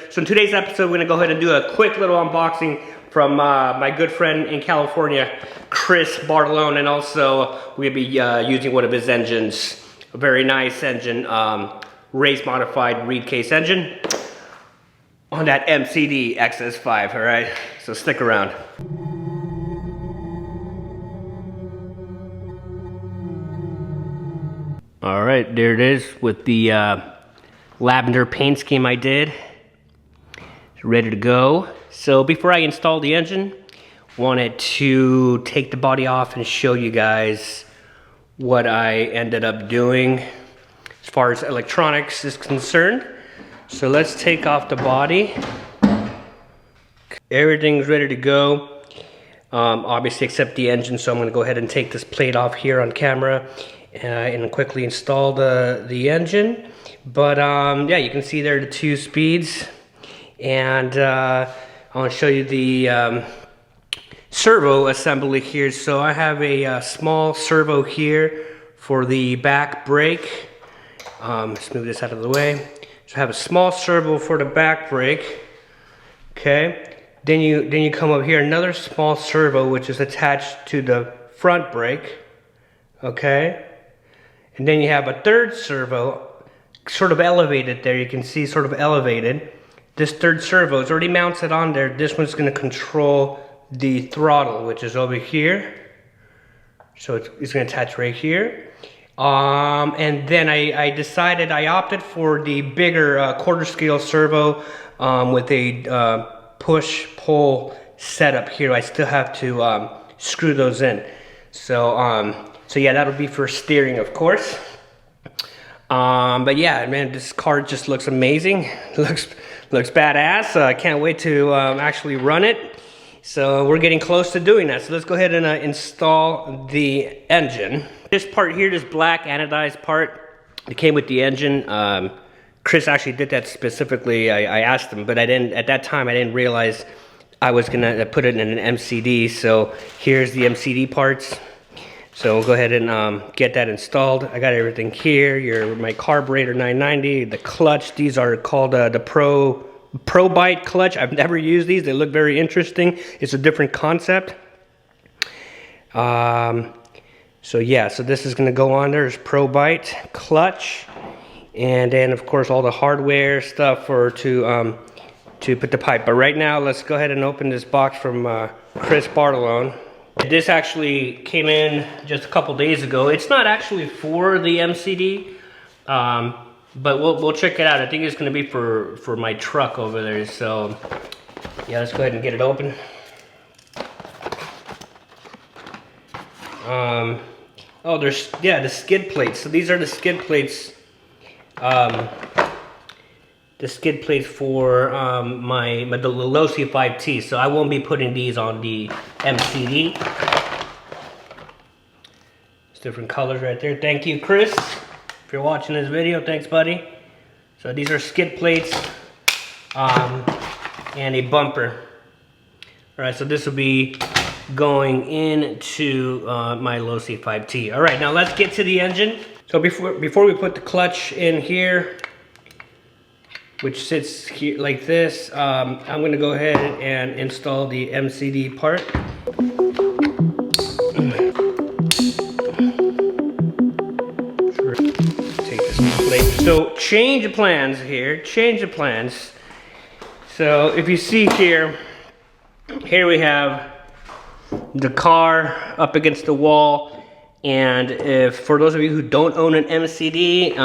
So in today's episode, we're gonna go ahead and do a quick little unboxing from my good friend in California, Chris Bartolone, and also we'll be using one of his engines, a very nice engine, race modified reed case engine on that MCD Xs5, all right? So stick around. All right, there it is with the lavender paint scheme I did. It's ready to go. So before I install the engine, wanted to take the body off and show you guys what I ended up doing as far as electronics is concerned. So let's take off the body. Everything's ready to go. Obviously except the engine, so I'm gonna go ahead and take this plate off here on camera and quickly install the engine. But yeah, you can see there the 2 speeds, and I want to show you the servo assembly here. So I have a small servo here for the back brake. Let's move this out of the way. So I have a small servo for the back brake. Okay. Then you come up here, another small servo which is attached to the front brake. Okay. And then you have a third servo, sort of elevated there. You can see sort of elevated. This third servo is already mounted on there. This one's going to control the throttle, which is over here. So it's going to attach right here. And then I opted for the bigger quarter scale servo with a push-pull setup here. I still have to screw those in. So yeah, that'll be for steering, of course. But yeah, man, this car just looks amazing. Looks badass. I can't wait to actually run it. So we're getting close to doing that. So let's go ahead and install the engine. This part here, this black anodized part, it came with the engine. Chris actually did that specifically. I asked him, but at that time I didn't realize I was gonna put it in an MCD. So here's the MCD parts. So we'll go ahead and get that installed. I got everything here. My carburetor 990, the clutch. These are called the Pro Bite clutch. I've never used these. They look very interesting. It's a different concept. So yeah, so this is going to go on there. There's Pro Bite clutch, and then of course all the hardware stuff to put the pipe. But right now, let's go ahead and open this box from Chris Bartolone. This actually came in just a couple days ago. It's not actually for the MCD, but we'll check it out. I think it's going to be for my truck over there. So yeah, let's go ahead and get it open. Oh, there's the skid plates. So these are the skid plates. The skid plates for the Losi 5T, so I won't be putting these on the MCD. It's different colors right there. Thank you, Chris, if you're watching this video. Thanks, buddy. So these are skid plates and a bumper. All right, so this will be going into my Losi 5T. All right, now let's get to the engine. So before we put the clutch in here, which sits here like this, I'm going to go ahead and install the MCD part. Take this plate. So change of plans here, change of plans. So if you see here we have the car up against the wall, and for those of you who don't own an MCD,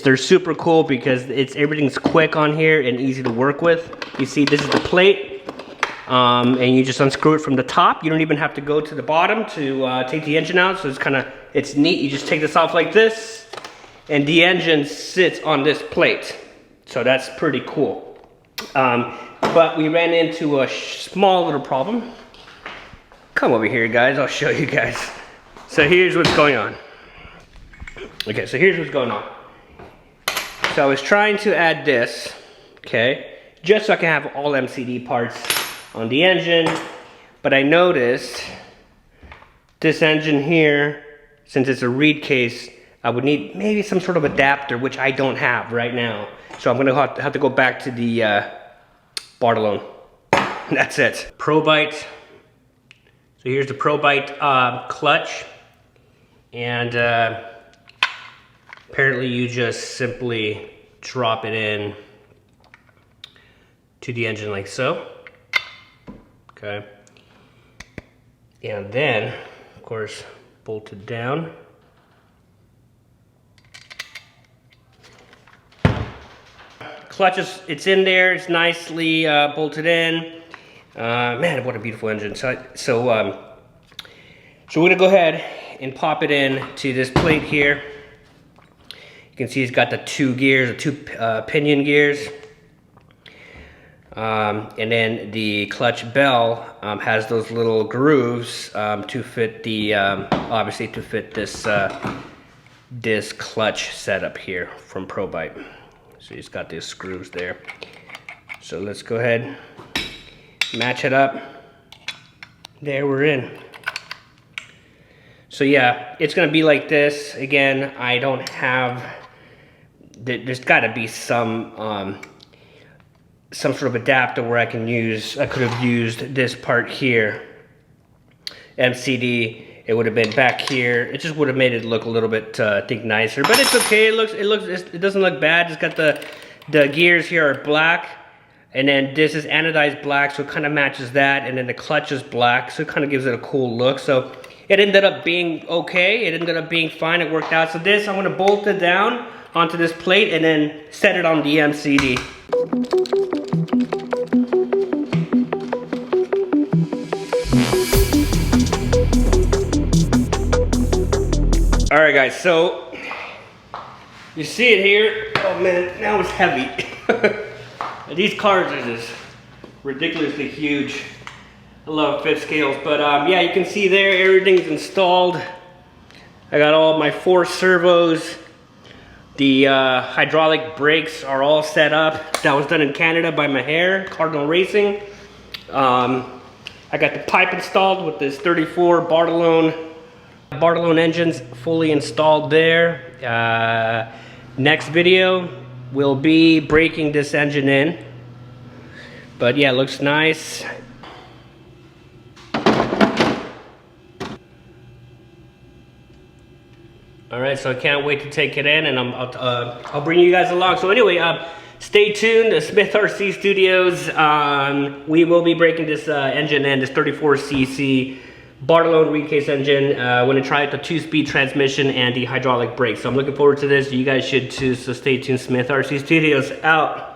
they're super cool because everything's quick on here and easy to work with. You see, this is the plate, and you just unscrew it from the top. You don't even have to go to the bottom to take the engine out. So it's neat. You just take this off like this, and the engine sits on this plate. So that's pretty cool. But we ran into a small little problem. Come over here, guys. I'll show you guys. So here's what's going on. Okay, so here's what's going on. So I was trying to add this, okay, just so I can have all MCD parts on the engine, but I noticed this engine here, since it's a reed case, I would need maybe some sort of adapter, which I don't have right now. So I'm gonna have to go back to the Bartolone. That's it. ProBite. So here's the ProBite clutch. And apparently you just simply drop it in to the engine like so. Okay. And then, of course, bolt it down. Clutch is, it's in there, it's nicely bolted in. Man, what a beautiful engine. So we're gonna go ahead and pop it in to this plate here. You can see it's got the two gears, the two pinion gears. And then the clutch bell has those little grooves to fit the, obviously to fit this clutch setup here from ProBite. So it's got these screws there. So let's go ahead, match it up. There, we're in. So yeah, it's gonna be like this. Again, I don't have, there's gotta be some sort of adapter where I can use, I could have used this part here. MCD, it would have been back here. It just would have made it look a little bit, I think, nicer. But it's okay. It doesn't look bad. It's got the gears here are black, and then this is anodized black, so it kind of matches that. And then the clutch is black, so it kind of gives it a cool look. So it ended up being okay. It ended up being fine. It worked out. So this, I'm gonna bolt it down onto this plate and then set it on the MCD. All right, guys, so you see it here. Oh man, now it's heavy. These cars are just ridiculously huge. I love fit scales, but yeah, you can see there, everything's installed. I got all my 4 servos. The hydraulic brakes are all set up. That was done in Canada by my hair, Bartolone Racing. I got the pipe installed with this 34 Bartolone engines fully installed there. Next video will be breaking this engine in. But yeah, it looks nice. All right, so I can't wait to take it in, and I'll bring you guys along. So anyway, stay tuned to Smith RC Studios. We will be breaking this engine in, this 34cc Bartolone recase engine. I'm going to try out the 2-speed transmission and the hydraulic brakes. So I'm looking forward to this. You guys should too, so stay tuned. Smith RC Studios out.